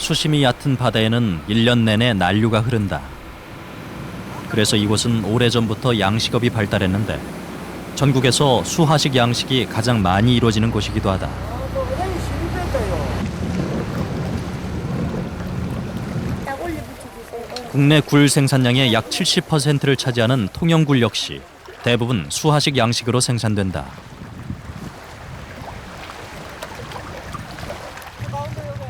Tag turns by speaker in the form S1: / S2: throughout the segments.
S1: 수심이 얕은 바다에는 1년 내내 난류가 흐른다. 그래서 이곳은 오래전부터 양식업이 발달했는데 전국에서 수하식 양식이 가장 많이 이루어지는 곳이기도 하다. 국내 굴 생산량의 약 70%를 차지하는 통영굴 역시 대부분 수하식 양식으로 생산된다.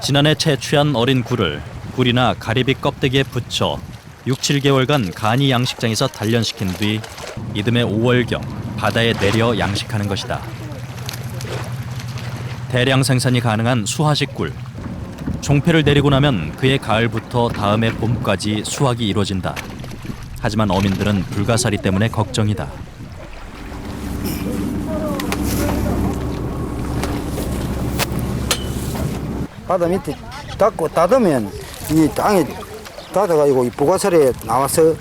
S1: 지난해 채취한 어린 굴을 굴이나 가리비 껍데기에 붙여 6, 7개월간 간이 양식장에서 단련시킨 뒤 이듬해 5월경 바다에 내려 양식하는 것이다. 대량 생산이 가능한 수하식 굴. 종폐를 내리고 나면 그해 가을부터 다음해 봄까지 수확이 이루어진다. 하지만 어민들은 불가사리 때문에 걱정이다.
S2: 바다 밑에 닫으면 이 땅에 닫아가지고 이 불가사리에 나와서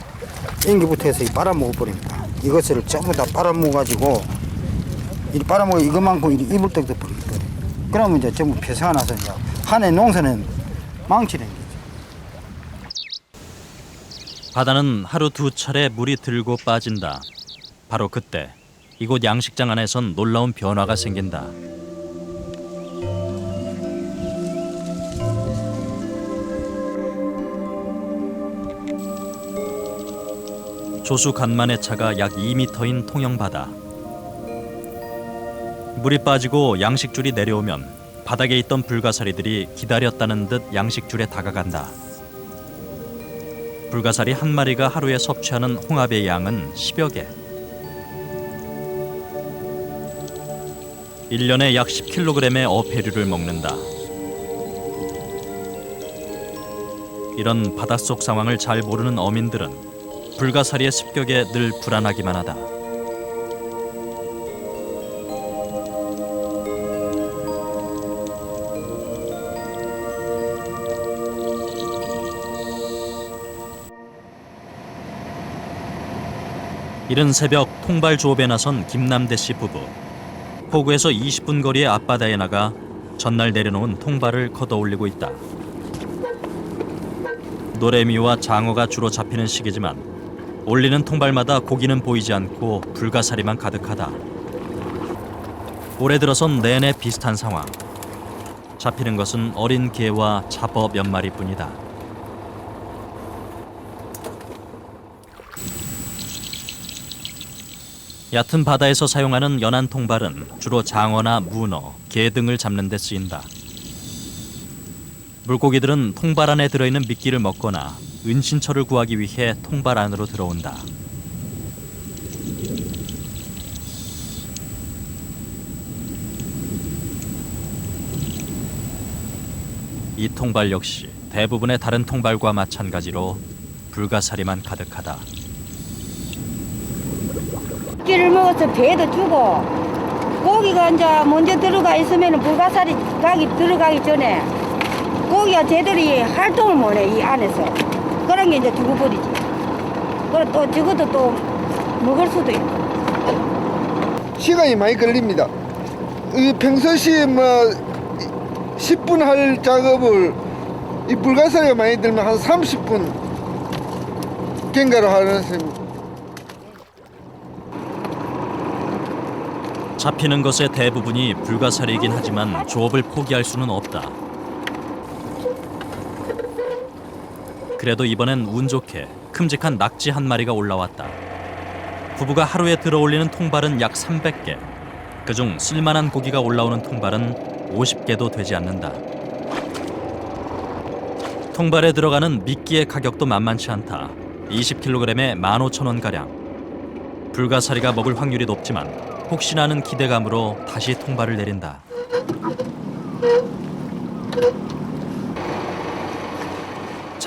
S2: 연기부터 해서 빨아먹어 버립니다. 이것을 전부 다 빨아먹어가지고 이 빨아먹어 이것만큼 이불 떡도 버립니다. 그러면 이제 전부 폐사가 나서 이제 한해 농사는 망치는 거죠.
S1: 바다는 하루 두 차례 물이 들고 빠진다. 바로 그때 이곳 양식장 안에선 놀라운 변화가 생긴다. 조수 간만의 차가 약 2m인 통영바다. 물이 빠지고 양식줄이 내려오면 바닥에 있던 불가사리들이 기다렸다는 듯 양식줄에 다가간다. 불가사리 한 마리가 하루에 섭취하는 홍합의 양은 10여 개. 1년에 약 10kg의 어패류를 먹는다. 이런 바닷속 상황을 잘 모르는 어민들은 불가사리의 습격에 늘 불안하기만 하다. 이른 새벽 통발 조업에 나선 김남대 씨 부부. 포구에서 20분 거리의 앞바다에 나가 전날 내려놓은 통발을 걷어올리고 있다. 노래미와 장어가 주로 잡히는 시기지만 올리는 통발마다 고기는 보이지 않고 불가사리만 가득하다. 올해 들어선 내내 비슷한 상황. 잡히는 것은 어린 게와 잡어 몇 마리뿐이다. 얕은 바다에서 사용하는 연안 통발은 주로 장어나 문어, 게 등을 잡는 데 쓰인다. 물고기들은 통발 안에 들어있는 미끼를 먹거나 은신처를 구하기 위해 통발 안으로 들어온다. 이 통발 역시 대부분의 다른 통발과 마찬가지로 불가사리만 가득하다.
S3: 끼를 먹어서 배도 주고 고기가 이제 먼저 들어가 있으면 불가사리 들어가기 전에 고기가 제대로 활동을 못해 이 안에서. 그런 게 이제 죽어버리지. 그리고 또 저것도 또 먹을 수도 있고.
S4: 시간이 많이 걸립니다. 이 평소시 뭐 10분 할 작업을 이 불가사리가 많이 들면 한 30분 경과로 하는 셈입니다.
S1: 잡히는 것의 대부분이 불가사리이긴 하지만 조업을 포기할 수는 없다. 그래도 이번엔 운 좋게 큼직한 낙지 한 마리가 올라왔다. 부부가 하루에 들어올리는 통발은 약 300개. 그중 쓸만한 고기가 올라오는 통발은 50개도 되지 않는다. 통발에 들어가는 미끼의 가격도 만만치 않다. 20kg에 15,000원가량. 불가사리가 먹을 확률이 높지만 혹시나 하는 기대감으로 다시 통발을 내린다.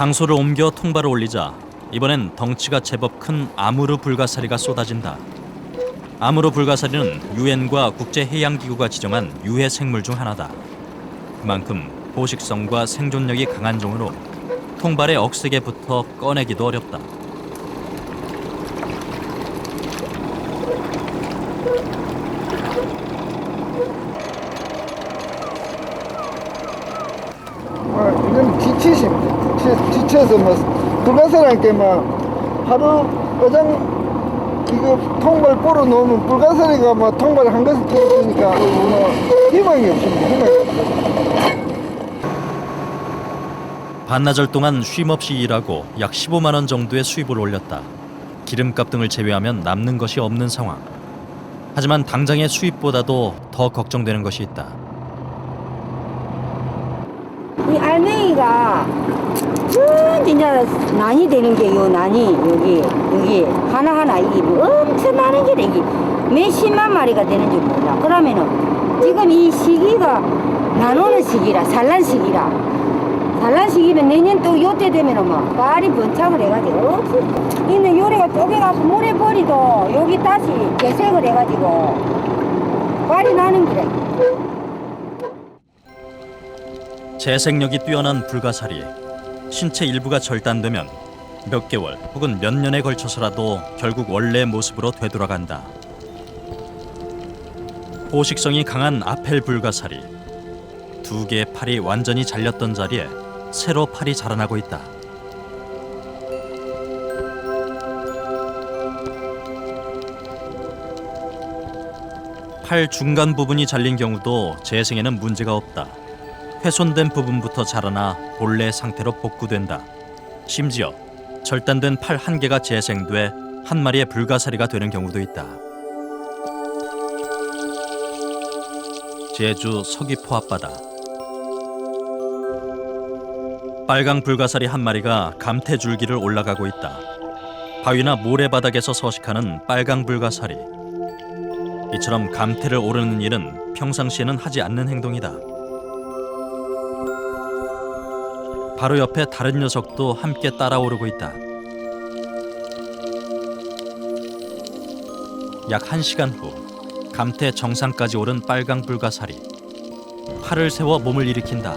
S1: 장소를 옮겨 통발을 올리자 이번엔 덩치가 제법 큰 아무르 불가사리가 쏟아진다. 아무르 불가사리는 유엔과 국제해양기구가 지정한 유해 생물 중 하나다. 그만큼 포식성과 생존력이 강한 종으로 통발에 억세게 붙어 꺼내기도 어렵다.
S4: 이건 지쳐서 뭐 불가사리한테 막 하루 어장 이거 통발 뿌려 놓으면 불가사리가 뭐 통발 한 것을 뿌리니까 뭐 희망이 없습니다. 희망이 없어요.
S1: 반나절 동안 쉼없이 일하고 약 15만 원 정도의 수입을 올렸다. 기름값 등을 제외하면 남는 것이 없는 상황. 하지만 당장의 수입보다도 더 걱정되는 것이 있다.
S3: 이 알맹이가 진짜 난이 되는 게 요 난이 여기 하나하나 이게 뭐 엄청 나는 게 이게 몇십만 마리가 되는 줄 몰라. 그러면은 지금 이 시기가 나누는 시기라 산란 시기면 내년 또 요때 되면은 뭐 발이 번창을 해가지고 있는 요래가 쪼개가서 물에 버리도 여기 다시 개색을 해가지고 발이 나는 기래.
S1: 재생력이 뛰어난 불가사리. 신체 일부가 절단되면 몇 개월 혹은 몇 년에 걸쳐서라도 결국 원래의 모습으로 되돌아간다. 포식성이 강한 아펠 불가사리. 두 개의 팔이 완전히 잘렸던 자리에 새로 팔이 자라나고 있다. 팔 중간 부분이 잘린 경우도 재생에는 문제가 없다. 훼손된 부분부터 자라나 본래 상태로 복구된다. 심지어 절단된 팔 한 개가 재생돼 한 마리의 불가사리가 되는 경우도 있다. 제주 서귀포 앞바다. 빨강 불가사리 한 마리가 감태줄기를 올라가고 있다. 바위나 모래바닥에서 서식하는 빨강 불가사리. 이처럼 감태를 오르는 일은 평상시에는 하지 않는 행동이다. 바로 옆에 다른 녀석도 함께 따라오르고 있다. 약 1시간 후 감태 정상까지 오른 빨강 불가사리. 팔을 세워 몸을 일으킨다.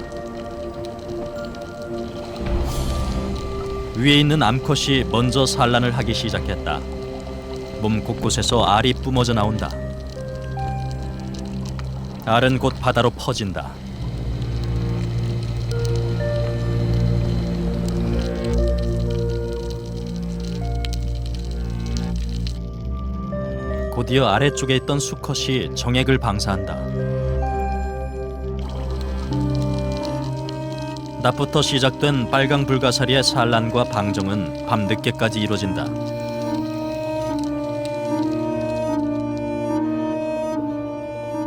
S1: 위에 있는 암컷이 먼저 산란을 하기 시작했다. 몸 곳곳에서 알이 뿜어져 나온다. 알은 곧 바다로 퍼진다. 곧이어 아래쪽에 있던 수컷이 정액을 방사한다. 낮부터 시작된 빨강 불가사리의 산란과 방정은 밤늦게까지 이뤄진다.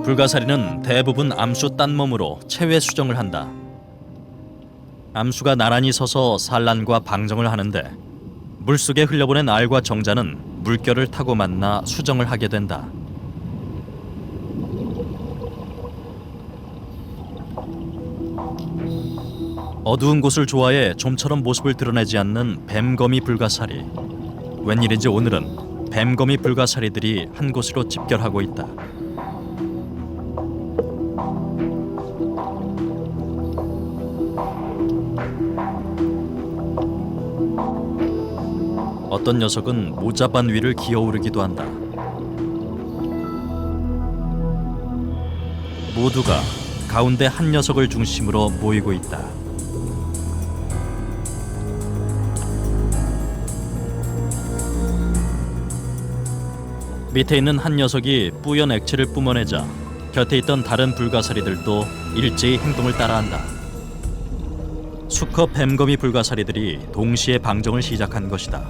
S1: 불가사리는 대부분 암수 딴 몸으로 체외 수정을 한다. 암수가 나란히 서서 산란과 방정을 하는데 물속에 흘려보낸 알과 정자는 물결을 타고 만나 수정을 하게 된다. 어두운 곳을 좋아해 좀처럼 모습을 드러내지 않는 뱀거미 불가사리. 웬일인지 오늘은 뱀거미 불가사리들이 한 곳으로 집결하고 있다. 어떤 녀석은 모자반 위를 기어오르기도 한다. 모두가 가운데 한 녀석을 중심으로 모이고 있다. 밑에 있는 한 녀석이 뿌연 액체를 뿜어내자 곁에 있던 다른 불가사리들도 일제히 행동을 따라한다. 수컷 뱀거미 불가사리들이 동시에 방정을 시작한 것이다.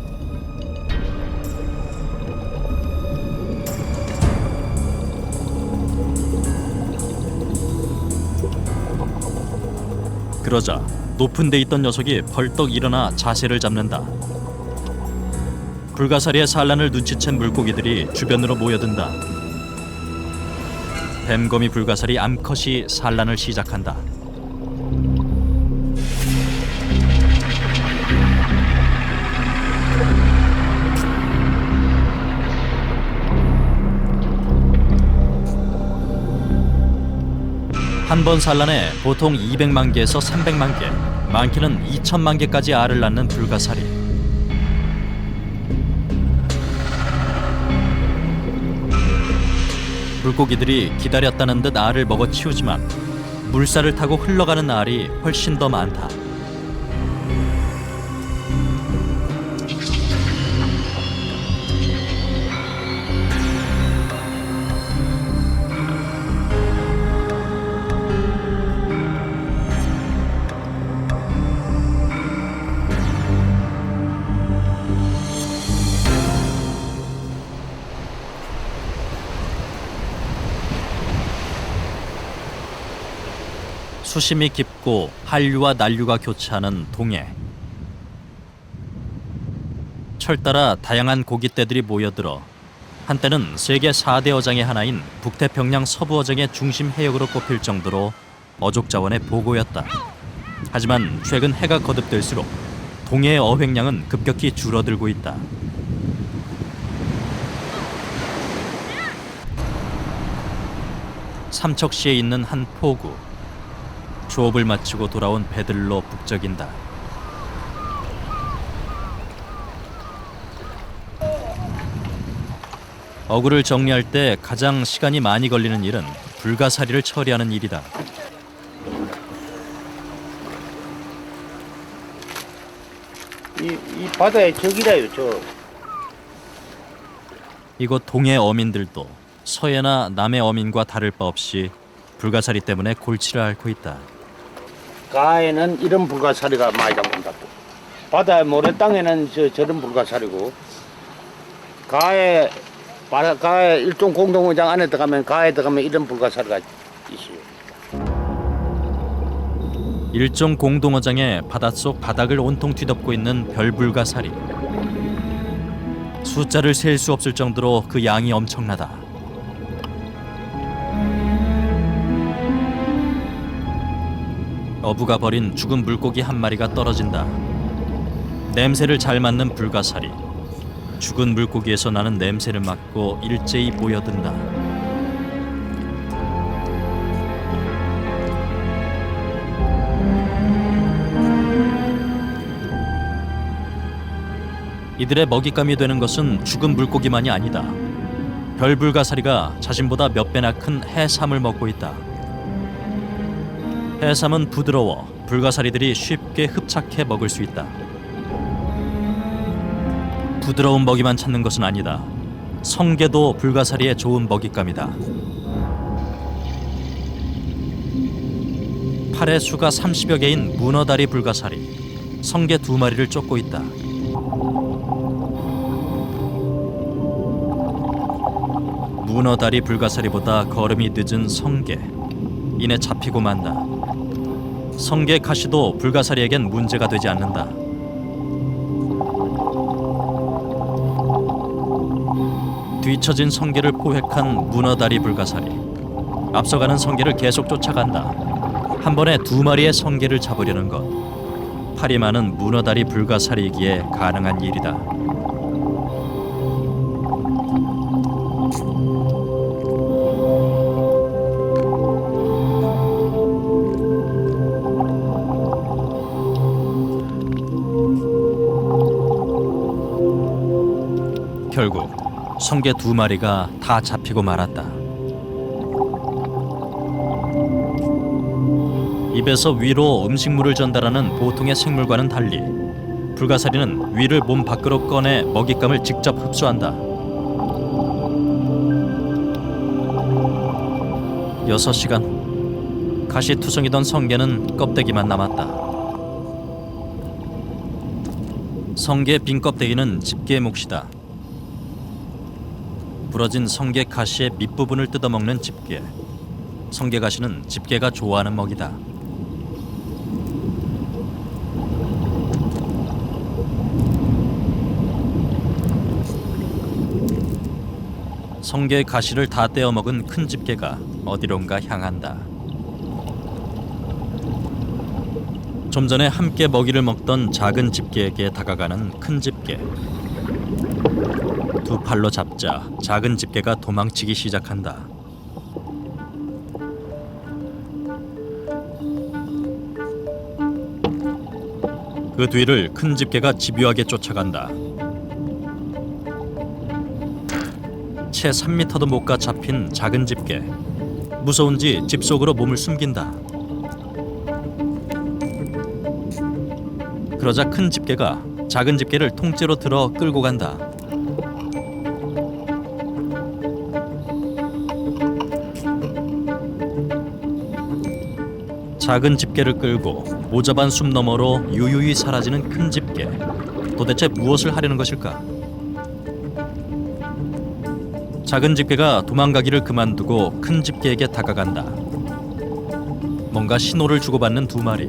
S1: 그러자 높은 데 있던 녀석이 벌떡 일어나 자세를 잡는다. 불가사리의 산란을 눈치챈 물고기들이 주변으로 모여든다. 뱀거미 불가사리 암컷이 산란을 시작한다. 한 번 산란에 보통 200만 개에서 300만 개, 많게는 2천만 개까지 알을 낳는 불가사리. 물고기들이 기다렸다는 듯 알을 먹어 치우지만 물살을 타고 흘러가는 알이 훨씬 더 많다. 수심이 깊고 한류와 난류가 교차하는 동해. 철 따라 다양한 고깃대들이 모여들어 한때는 세계 4대 어장의 하나인 북태평양 서부 어장의 중심 해역으로 꼽힐 정도로 어족 자원의 보고였다. 하지만 최근 해가 거듭될수록 동해의 어획량은 급격히 줄어들고 있다. 삼척시에 있는 한 포구. 조업을 마치고 돌아온 배들로 북적인다. 어구를 정리할 때 가장 시간이 많이 걸리는 일은 불가사리를 처리하는 일이다.
S5: 이 바다의 적이라요, 저.
S1: 이곳 동해 어민들도 서해나 남해 어민과 다를 바 없이 불가사리 때문에 골치를 앓고 있다.
S5: 가에는 이런 불가사리가 많이 잡힌다고. 바다의 모래 땅에는 저런 불가사리고, 가에 일종 공동어장 안에 들어가면, 가에 들어가면 이런 불가사리가 있어요.
S1: 일종 공동어장에 바닷속 바닥을 온통 뒤덮고 있는 별불가사리. 숫자를 셀 수 없을 정도로 그 양이 엄청나다. 어부가 버린 죽은 물고기 한 마리가 떨어진다. 냄새를 잘 맡는 불가사리. 죽은 물고기에서 나는 냄새를 맡고 일제히 모여든다. 이들의 먹잇감이 되는 것은 죽은 물고기만이 아니다. 별불가사리가 자신보다 몇 배나 큰 해삼을 먹고 있다. 해삼은 부드러워 불가사리들이 쉽게 흡착해 먹을 수 있다. 부드러운 먹이만 찾는 것은 아니다. 성게도 불가사리의 좋은 먹잇감이다. 팔에 수가 30여 개인 문어다리 불가사리. 성게 2마리를 쫓고 있다. 문어다리 불가사리보다 걸음이 늦은 성게. 이내 잡히고 만다. 성게 가시도 불가사리에겐 문제가 되지 않는다. 뒤처진 성게를 포획한 문어다리 불가사리. 앞서가는 성게를 계속 쫓아간다. 한 번에 2마리의 성게를 잡으려는 것. 팔이 많은 문어다리 불가사리이기에 가능한 일이다. 결국 성게 2마리가 다 잡히고 말았다. 입에서 위로 음식물을 전달하는 보통의 생물과는 달리 불가사리는 위를 몸 밖으로 꺼내 먹잇감을 직접 흡수한다. 6시간. 가시투성이던 성게는 껍데기만 남았다. 성게 빈 껍데기는 집게의 몫이다. 부러진 성게 가시의 밑부분을 뜯어먹는 집게. 성게 가시는 집게가 좋아하는 먹이다. 성게 가시를 다 떼어먹은 큰 집게가 어디론가 향한다. 좀 전에 함께 먹이를 먹던 작은 집게에게 다가가는 큰 집게. 2 팔로 잡자 작은 집게가 도망치기 시작한다. 그 뒤를 큰 집게가 집요하게 쫓아간다. 채 3m도 못 가 잡힌 작은 집게. 무서운지 집 속으로 몸을 숨긴다. 그러자 큰 집게가 작은 집게를 통째로 들어 끌고 간다. 작은 집게를 끌고 모자반 숲 너머로 유유히 사라지는 큰 집게. 도대체 무엇을 하려는 것일까? 작은 집게가 도망가기를 그만두고 큰 집게에게 다가간다. 뭔가 신호를 주고받는 두 마리.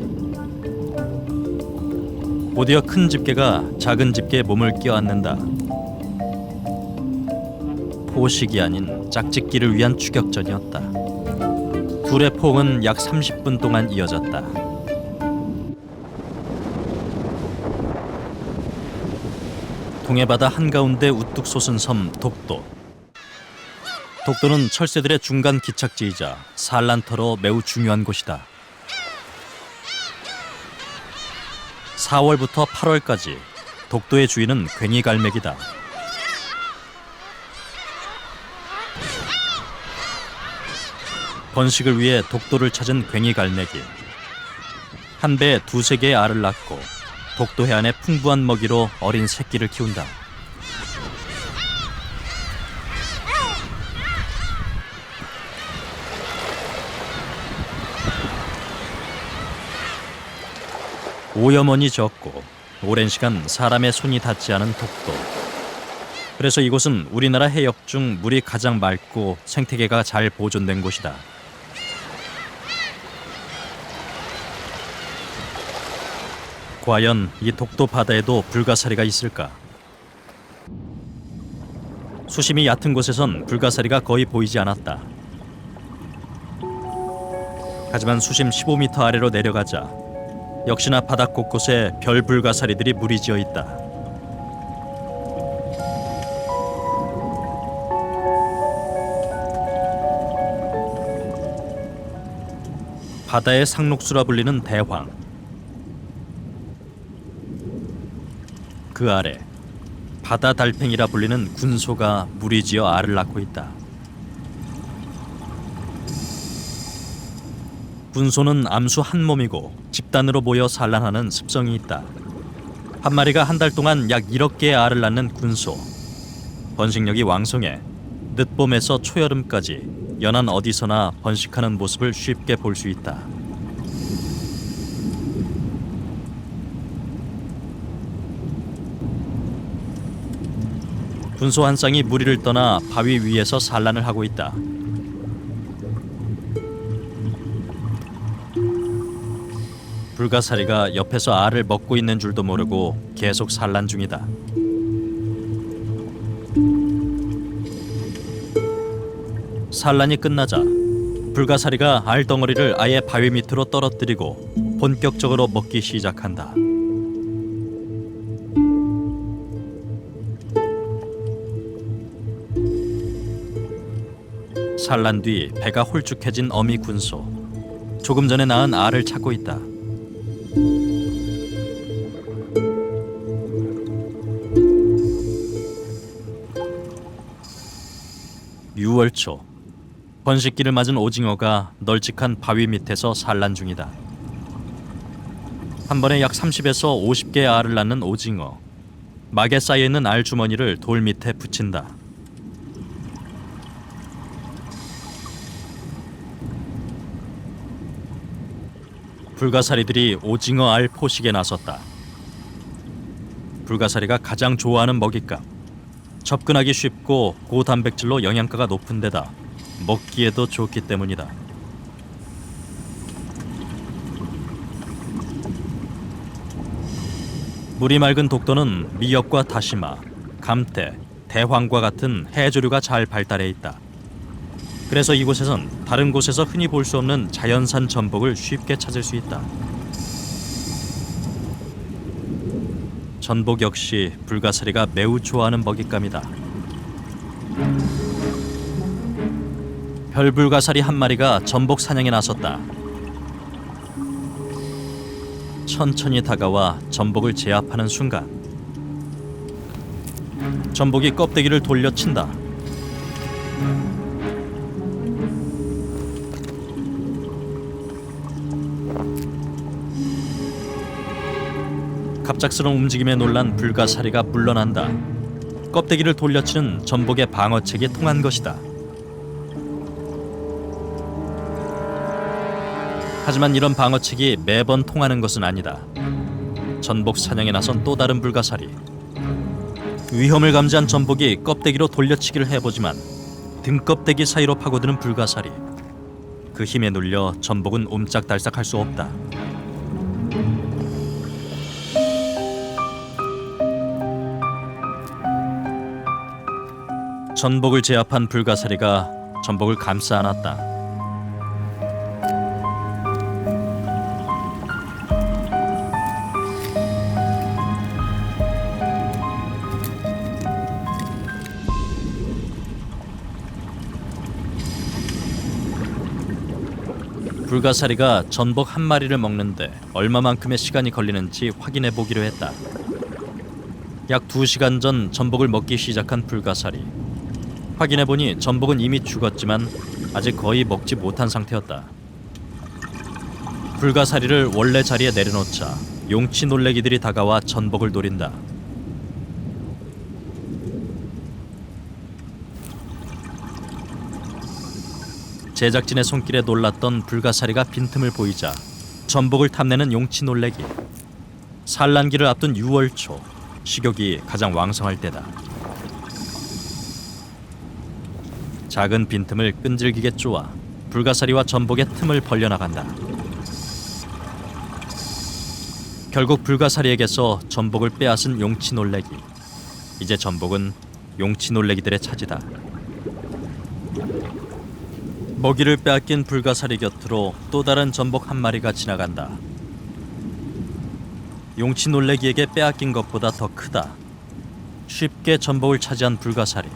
S1: 곧이어 큰 집게가 작은 집게에 몸을 껴안는다. 포식이 아닌 짝짓기를 위한 추격전이었다. 둘의 포옹은 약 30분 동안 이어졌다. 동해바다 한가운데 우뚝 솟은 섬 독도. 독도는 철새들의 중간 기착지이자 산란터로 매우 중요한 곳이다. 4월부터 8월까지 독도의 주인은 괭이갈매기다. 번식을 위해 독도를 찾은 괭이갈매기. 한 배에 2-3개의 알을 낳고 독도 해안의 풍부한 먹이로 어린 새끼를 키운다. 오염원이 적고 오랜 시간 사람의 손이 닿지 않은 독도. 그래서 이곳은 우리나라 해역 중 물이 가장 맑고 생태계가 잘 보존된 곳이다. 과연 이 독도 바다에도 불가사리가 있을까? 수심이 얕은 곳에선 불가사리가 거의 보이지 않았다. 하지만 수심 15m 아래로 내려가자 역시나 바닥 곳곳에 별 불가사리들이 무리지어 있다. 바다의 상록수라 불리는 대황. 그 아래 바다 달팽이라 불리는 군소가 무리지어 알을 낳고 있다. 군소는 암수 한 몸이고 집단으로 모여 산란하는 습성이 있다. 한 마리가 한 달 동안 약 1억 개의 알을 낳는 군소. 번식력이 왕성해 늦봄에서 초여름까지 연안 어디서나 번식하는 모습을 쉽게 볼 수 있다. 군소 한 쌍이 무리를 떠나 바위 위에서 산란을 하고 있다. 불가사리가 옆에서 알을 먹고 있는 줄도 모르고 계속 산란 중이다. 산란이 끝나자 불가사리가 알덩어리를 아예 바위 밑으로 떨어뜨리고 본격적으로 먹기 시작한다. 산란 뒤 배가 홀쭉해진 어미 군소. 조금 전에 낳은 알을 찾고 있다. (6월) 초 번식기를 맞은 오징어가 널찍한 바위 밑에서 산란 중이다. 한 번에 약 30에서 50개의 알을 낳는 오징어. 막에 쌓여있는 알 주머니를 돌 밑에 붙인다. 불가사리들이 오징어 알 포식에 나섰다. 불가사리가 가장 좋아하는 먹잇감. 접근하기 쉽고 고단백질로 영양가가 높은 데다 먹기에도 좋기 때문이다. 물이 맑은 독도는 미역과 다시마, 감태, 대황과 같은 해조류가 잘 발달해 있다. 그래서 이곳에선 다른 곳에서 흔히 볼 수 없는 자연산 전복을 쉽게 찾을 수 있다. 전복 역시 불가사리가 매우 좋아하는 먹잇감이다. 별불가사리 한 마리가 전복 사냥에 나섰다. 천천히 다가와 전복을 제압하는 순간 전복이 껍데기를 돌려친다. 갑작스러운 움직임에 놀란 불가사리가 물러난다. 껍데기를 돌려치는 전복의 방어책이 통한 것이다. 하지만 이런 방어책이 매번 통하는 것은 아니다. 전복 사냥에 나선 또 다른 불가사리. 위험을 감지한 전복이 껍데기로 돌려치기를 해보지만 등껍데기 사이로 파고드는 불가사리. 그 힘에 눌려 전복은 옴짝달싹할 수 없다. 전복을 제압한 불가사리가 전복을 감싸 안았다. 불가사리가 전복 한 마리를 먹는데 얼마만큼의 시간이 걸리는지 확인해 보기로 했다. 약 2시간 전 전복을 먹기 시작한 불가사리. 확인해 보니 전복은 이미 죽었지만 아직 거의 먹지 못한 상태였다. 불가사리를 원래 자리에 내려놓자 용치 놀래기들이 다가와 전복을 노린다. 제작진의 손길에 놀랐던 불가사리가 빈틈을 보이자 전복을 탐내는 용치 놀래기. 산란기를 앞둔 6월 초, 식욕이 가장 왕성할 때다. 작은 빈틈을 끈질기게 쪼아 불가사리와 전복의 틈을 벌려나간다. 결국 불가사리에게서 전복을 빼앗은 용치 놀래기. 이제 전복은 용치 놀래기들의 차지다. 먹이를 빼앗긴 불가사리 곁으로 또 다른 전복 한 마리가 지나간다. 용치 놀래기에게 빼앗긴 것보다 더 크다. 쉽게 전복을 차지한 불가사리.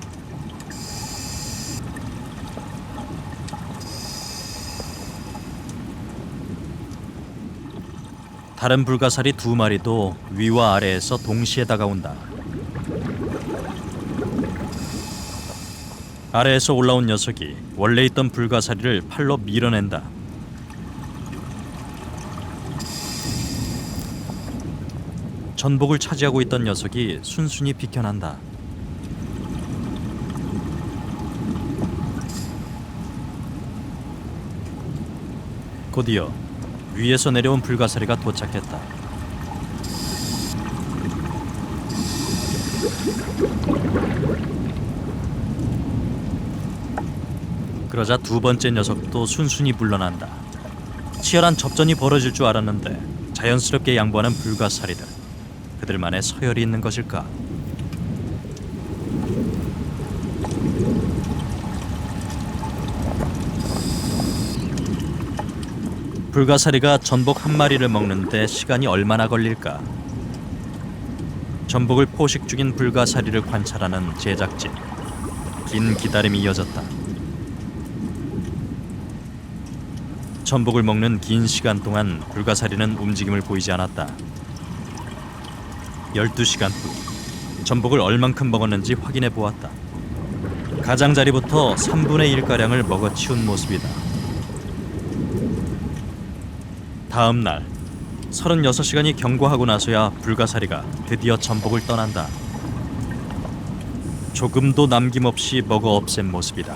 S1: 다른 불가사리 2마리도 위와 아래에서 동시에 다가온다. 아래에서 올라온 녀석이 원래 있던 불가사리를 팔로 밀어낸다. 전복을 차지하고 있던 녀석이 순순히 비켜난다. 곧이어 위에서 내려온 불가사리가 도착했다. 그러자 2번째 녀석도 순순히 물러난다. 치열한 접전이 벌어질 줄 알았는데 자연스럽게 양보하는 불가사리들. 그들만의 서열이 있는 것일까? 불가사리가 전복 한 마리를 먹는데 시간이 얼마나 걸릴까? 전복을 포식 중인 불가사리를 관찰하는 제작진. 긴 기다림이 이어졌다. 전복을 먹는 긴 시간 동안 불가사리는 움직임을 보이지 않았다. 12시간 후 전복을 얼만큼 먹었는지 확인해 보았다. 가장자리부터 3분의 1가량을 먹어치운 모습이다. 다음 날 36시간이 경과하고 나서야 불가사리가 드디어 전복을 떠난다. 조금도 남김없이 먹어 없앤 모습이다.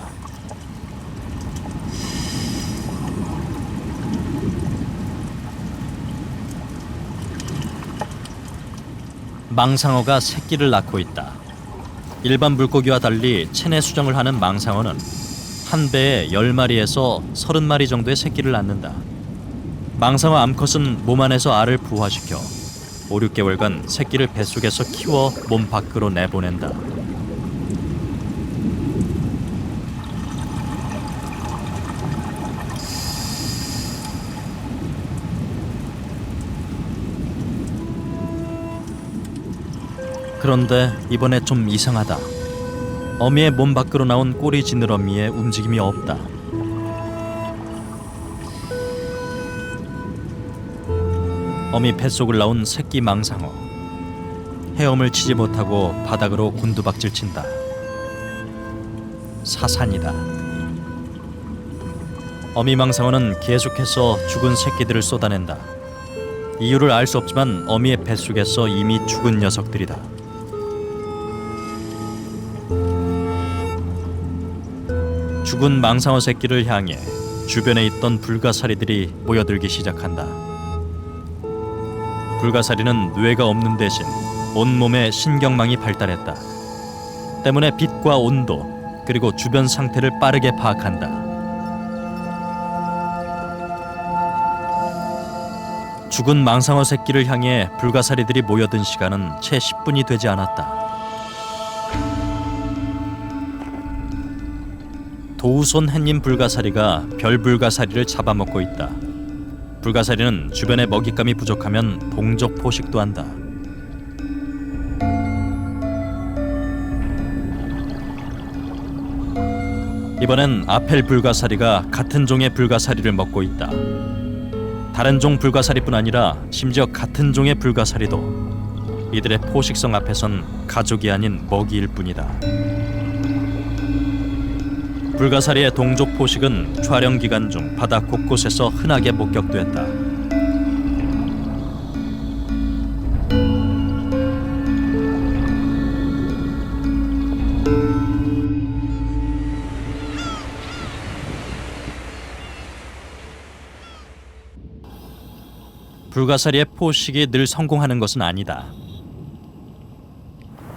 S1: 망상어가 새끼를 낳고 있다. 일반 물고기와 달리 체내 수정을 하는 망상어는 한 배에 10마리에서 30마리 정도의 새끼를 낳는다. 망상어 암컷은 몸 안에서 알을 부화시켜 5, 6개월간 새끼를 뱃속에서 키워 몸 밖으로 내보낸다. 그런데 이번에 좀 이상하다. 어미의 몸 밖으로 나온 꼬리 지느러미에 움직임이 없다. 어미 뱃속을 나온 새끼 망상어. 헤엄을 치지 못하고 바닥으로 곤두박질 친다. 사산이다. 어미 망상어는 계속해서 죽은 새끼들을 쏟아낸다. 이유를 알 수 없지만 어미의 뱃속에서 이미 죽은 녀석들이다. 죽은 망상어 새끼를 향해 주변에 있던 불가사리들이 모여들기 시작한다. 불가사리는 뇌가 없는 대신 온몸에 신경망이 발달했다. 때문에 빛과 온도 그리고 주변 상태를 빠르게 파악한다. 죽은 망상어 새끼를 향해 불가사리들이 모여든 시간은 채 10분이 되지 않았다. 도우손 햇님 불가사리가 별 불가사리를 잡아먹고 있다. 불가사리는 주변에 먹잇감이 부족하면 동족 포식도 한다. 이번엔 아펠 불가사리가 같은 종의 불가사리를 먹고 있다. 다른 종 불가사리뿐 아니라 심지어 같은 종의 불가사리도 이들의 포식성 앞에선 가족이 아닌 먹이일 뿐이다. 불가사리의 동족 포식은 촬영 기간 중 바다 곳곳에서 흔하게 목격됐다. 불가사리의 포식이 늘 성공하는 것은 아니다.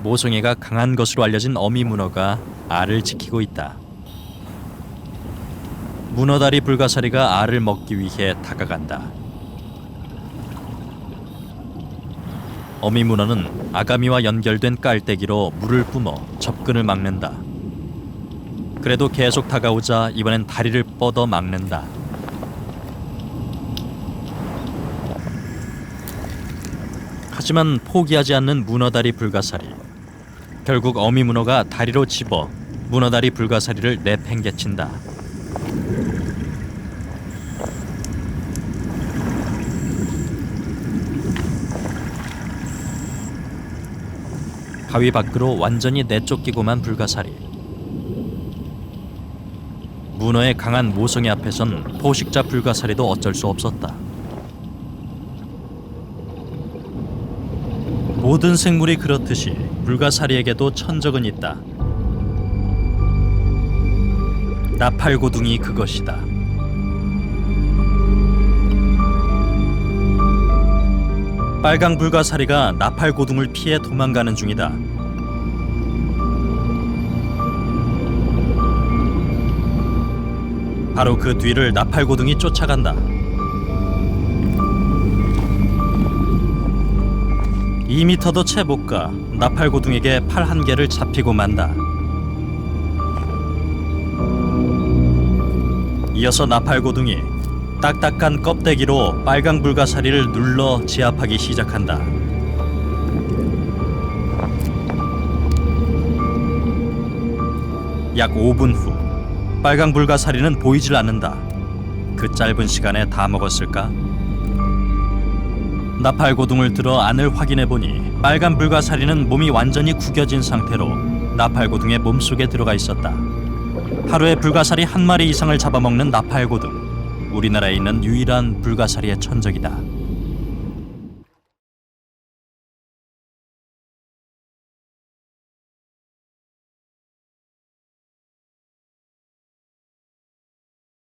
S1: 모성애가 강한 것으로 알려진 어미 문어가 알을 지키고 있다. 문어다리 불가사리가 알을 먹기 위해 다가간다. 어미 문어는 아가미와 연결된 깔때기로 물을 뿜어 접근을 막는다. 그래도 계속 다가오자 이번엔 다리를 뻗어 막는다. 하지만 포기하지 않는 문어다리 불가사리. 결국 어미 문어가 다리로 집어 문어다리 불가사리를 내팽개친다. 바위 밖으로 완전히 내쫓기고만 불가사리. 문어의 강한 모성애 앞에선 포식자 불가사리도 어쩔 수 없었다. 모든 생물이 그렇듯이 불가사리에게도 천적은 있다. 나팔고둥이 그것이다. 빨강 불가사리가 나팔고둥을 피해 도망가는 중이다. 바로 그 뒤를 나팔고둥이 쫓아간다. 2미터도 채 못 가 나팔고둥에게 팔 한 개를 잡히고 만다. 이어서 나팔고둥이 딱딱한 껍데기로 빨강 불가사리를 눌러 제압하기 시작한다. 약 5분 후 빨강 불가사리는 보이질 않는다. 그 짧은 시간에 다 먹었을까? 나팔고둥을 들어 안을 확인해보니 빨간 불가사리는 몸이 완전히 구겨진 상태로 나팔고둥의 몸속에 들어가 있었다. 하루에 불가사리 한 마리 이상을 잡아먹는 나팔고둥. 우리나라에 있는 유일한 불가사리의 천적이다.